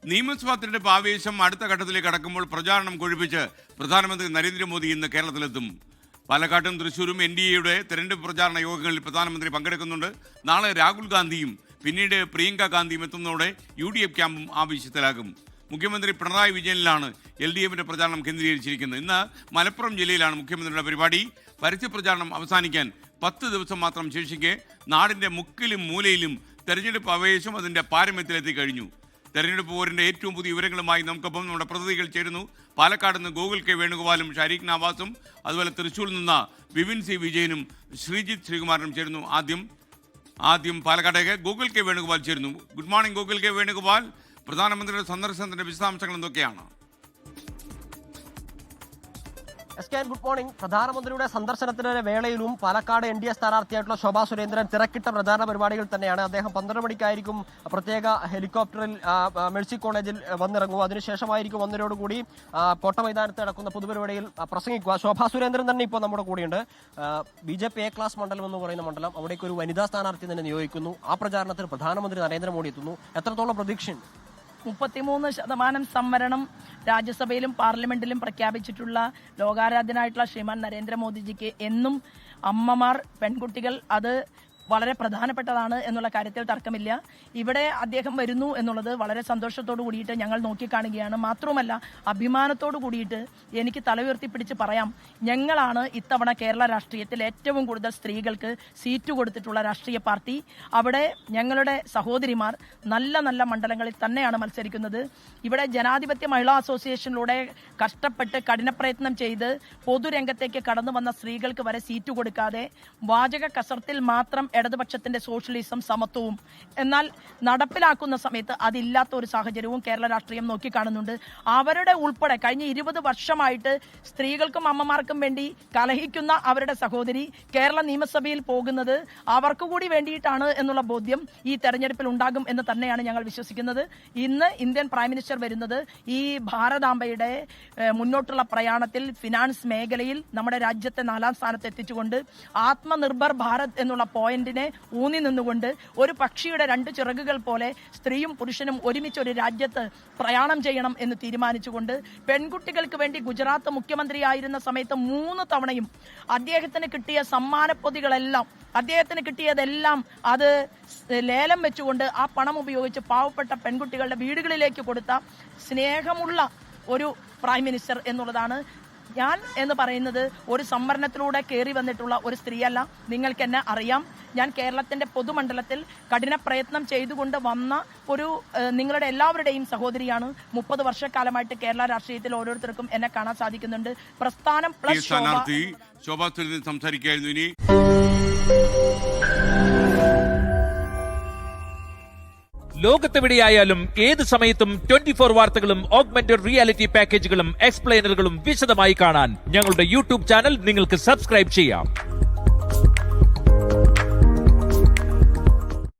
നിയമസഭാ തെരഞ്ഞെടുപ്പ് ആവേശം അടുത്ത ഘട്ടത്തിലേക്ക് കടക്കുമ്പോൾ പ്രചാരണം കൊഴുപ്പിച്ച് പ്രധാനമന്ത്രി നരേന്ദ്രമോദി ഇന്ന് കേരളത്തിലെത്തും. പാലക്കാട്ടും തൃശ്ശൂരും NDAയുടെ തെരഞ്ഞെടുപ്പ് പ്രചാരണ യോഗങ്ങളിൽ പ്രധാനമന്ത്രി പങ്കെടുക്കുന്നുണ്ട്. നാളെ രാഹുൽ ഗാന്ധിയും പിന്നീട് പ്രിയങ്ക ഗാന്ധിയും എത്തുന്നതോടെ UDF ക്യാമ്പും ആവേശത്തിലാകും. മുഖ്യമന്ത്രി പിണറായി വിജയനിലാണ് LDFന്റെ പ്രചാരണം കേന്ദ്രീകരിച്ചിരിക്കുന്നത്. ഇന്ന് മലപ്പുറം ജില്ലയിലാണ് മുഖ്യമന്ത്രിയുടെ പരിപാടി. പരസ്യപ്രചാരണം അവസാനിക്കാൻ 10 ദിവസം മാത്രം ശേഷിക്കെ നാടിൻ്റെ മുക്കിലും മൂലയിലും തെരഞ്ഞെടുപ്പ് ആവേശം അതിൻ്റെ പാരമ്യത്തിലെത്തി കഴിഞ്ഞു. തെരഞ്ഞെടുപ്പ് പോരിൻ്റെ ഏറ്റവും പുതിയ വിവരങ്ങളുമായി നമുക്കൊപ്പം നമ്മുടെ പ്രതിനിധികൾ ചേരുന്നു. പാലക്കാട് നിന്ന് ഗോകുൽ കെ വേണുഗോപാലും ഷരീഖ് നവാസും, അതുപോലെ തൃശ്ശൂരിൽ നിന്ന് വിപിൻ സി വിജയനും ശ്രീജിത്ത് ശ്രീകുമാരനും ചേരുന്നു. ആദ്യം പാലക്കാട്ടേക്ക് ഗോകുൽ കെ വേണുഗോപാൽ ചേരുന്നു. Good morning Gokul K Venugopal. പ്രധാനമന്ത്രിയുടെ സന്ദർശനത്തിന്റെ വിശദാംശങ്ങൾ എന്തൊക്കെയാണ്? Good morning. പ്രധാനമന്ത്രിയുടെ സന്ദർശനത്തിന്റെ വേളയിലും പാലക്കാട് NDA സ്ഥാനാർത്ഥിയായിട്ടുള്ള ശോഭാ സുരേന്ദ്രൻ തിരക്കിട്ട പ്രചാരണ പരിപാടികൾ തന്നെയാണ്. അദ്ദേഹം 12 മണിക്കായിരിക്കും പ്രത്യേക ഹെലികോപ്റ്ററിൽ മെഴ്സി കോളേജിൽ വന്നിറങ്ങുക. അതിനുശേഷമായിരിക്കും 1:00 കൂടി കോട്ട മൈതാനത്ത് നടക്കുന്ന പൊതുപരിപാടിയിൽ പ്രസംഗിക്കുക. ശോഭാ സുരേന്ദ്രൻ തന്നെ ഇപ്പോൾ നമ്മുടെ കൂടെയുണ്ട്. BJP A ക്ലാസ് മണ്ഡലം എന്ന് പറയുന്ന മണ്ഡലം, അവിടേക്ക് ഒരു വനിതാ സ്ഥാനാർത്ഥി തന്നെ നിയോഗിക്കുന്നു. ആ പ്രചാരണത്തിന് പ്രധാനമന്ത്രി നരേന്ദ്രമോദി എത്തുന്നു. എത്രത്തോളം പ്രതീക്ഷയുണ്ട്? 33% സംവരണം രാജ്യസഭയിലും പാർലമെന്റിലും പ്രഖ്യാപിച്ചിട്ടുള്ള ലോകാരാധ്യനായിട്ടുള്ള ശ്രീമാൻ നരേന്ദ്രമോദിജിക്ക് എന്നും അമ്മമാർ, പെൺകുട്ടികൾ അത് വളരെ പ്രധാനപ്പെട്ടതാണ് എന്നുള്ള കാര്യത്തിൽ തർക്കമില്ല. ഇവിടെ അദ്ദേഹം വരുന്നു എന്നുള്ളത് വളരെ സന്തോഷത്തോടു കൂടിയിട്ട് ഞങ്ങൾ നോക്കിക്കാണുകയാണ്. മാത്രവുമല്ല, അഭിമാനത്തോടു കൂടിയിട്ട് എനിക്ക് തല ഉയർത്തിപ്പിടിച്ച് പറയാം, ഞങ്ങളാണ് ഇത്തവണ കേരള രാഷ്ട്രീയത്തിൽ ഏറ്റവും കൂടുതൽ സ്ത്രീകൾക്ക് സീറ്റ് കൊടുത്തിട്ടുള്ള രാഷ്ട്രീയ പാർട്ടി. അവിടെ ഞങ്ങളുടെ സഹോദരിമാർ നല്ല നല്ല മണ്ഡലങ്ങളിൽ തന്നെയാണ് മത്സരിക്കുന്നത്. ഇവിടെ ജനാധിപത്യ മഹിളാ അസോസിയേഷനിലൂടെ കഷ്ടപ്പെട്ട് കഠിനപ്രയത്നം ചെയ്ത് പൊതുരംഗത്തേക്ക് കടന്നു വന്ന സ്ത്രീകൾക്ക് വരെ സീറ്റ് കൊടുക്കാതെ വാചക കസർത്തിൽ മാത്രം ഇടതുപക്ഷത്തിന്റെ സോഷ്യലിസം, സമത്വവും എന്നാൽ നടപ്പിലാക്കുന്ന സമയത്ത് അതില്ലാത്ത ഒരു സാഹചര്യവും കേരള രാഷ്ട്രീയം നോക്കിക്കാണുന്നുണ്ട്. അവരുടെ ഉൾപ്പെടെ കഴിഞ്ഞ 20 വർഷമായിട്ട് സ്ത്രീകൾക്കും അമ്മമാർക്കും വേണ്ടി കലഹിക്കുന്ന അവരുടെ സഹോദരി കേരള നിയമസഭയിൽ പോകുന്നത് അവർക്ക് കൂടി വേണ്ടിയിട്ടാണ് എന്നുള്ള ബോധ്യം ഈ തെരഞ്ഞെടുപ്പിൽ ഉണ്ടാകും എന്ന് തന്നെയാണ് ഞങ്ങൾ വിശ്വസിക്കുന്നത്. ഇന്ന് ഇന്ത്യൻ പ്രൈം മിനിസ്റ്റർ വരുന്നത് ഈ ഭാരതാംബയുടെ മുന്നോട്ടുള്ള പ്രയാണത്തിൽ ഫിനാൻസ് മേഖലയിൽ നമ്മുടെ രാജ്യത്തെ 4ാം സ്ഥാനത്ത് എത്തിച്ചുകൊണ്ട് ആത്മനിർഭർ ഭാരത് എന്നുള്ള പോയിന്റിനെ ഊന്നി നിന്നുകൊണ്ട് ഒരു പക്ഷിയുടെ 2 ചിറകുകൾ പോലെ സ്ത്രീയും പുരുഷനും ഒരുമിച്ച് ഒരു രാജ്യത്ത് പ്രയാണം ചെയ്യണം എന്ന് തീരുമാനിച്ചുകൊണ്ട് പെൺകുട്ടികൾക്ക് വേണ്ടി ഗുജറാത്ത് മുഖ്യമന്ത്രിയായിരുന്ന സമയത്ത് 3 തവണയും അദ്ദേഹത്തിന് കിട്ടിയ സമ്മാനപ്പൊതികളെല്ലാം, അദ്ദേഹത്തിന് കിട്ടിയതെല്ലാം അത് ലേലം വെച്ചുകൊണ്ട് ആ പണം ഉപയോഗിച്ച് പാവപ്പെട്ട പെൺകുട്ടികളുടെ വീടുകളിലേക്ക് കൊടുത്ത സ്നേഹമുള്ള ഒരു പ്രൈം മിനിസ്റ്റർ എന്നുള്ളതാണ്. ഞാൻ എന്ന് പറയുന്നത് ഒരു സംവരണത്തിലൂടെ കയറി വന്നിട്ടുള്ള ഒരു സ്ത്രീയല്ല. നിങ്ങൾക്ക് എന്നെ അറിയാം. ഞാൻ കേരളത്തിന്റെ പൊതുമണ്ഡലത്തിൽ കഠിന പ്രയത്നം ചെയ്തുകൊണ്ട് വന്ന ഒരു നിങ്ങളുടെ എല്ലാവരുടെയും സഹോദരിയാണ്. 30 വർഷക്കാലമായിട്ട് കേരള രാഷ്ട്രീയത്തിൽ ഓരോരുത്തർക്കും എന്നെ കാണാൻ സാധിക്കുന്നുണ്ട്. പ്രസ്ഥാനം പ്ലസ് ശോഭാ സംസാരിക്കായിരുന്നു. ഇനി ലോകത്തെവിടെയായാലും ഏത് സമയത്തും 24 വാർത്തകളും ഓഗ്മെന്റഡ് റിയാലിറ്റി പാക്കേജുകളും എക്സ്പ്ലെയിനറുകളും വിശദമായി കാണാൻ ഞങ്ങളുടെ YouTube ചാനൽ നിങ്ങൾക്ക് സബ്സ്ക്രൈബ് ചെയ്യാം.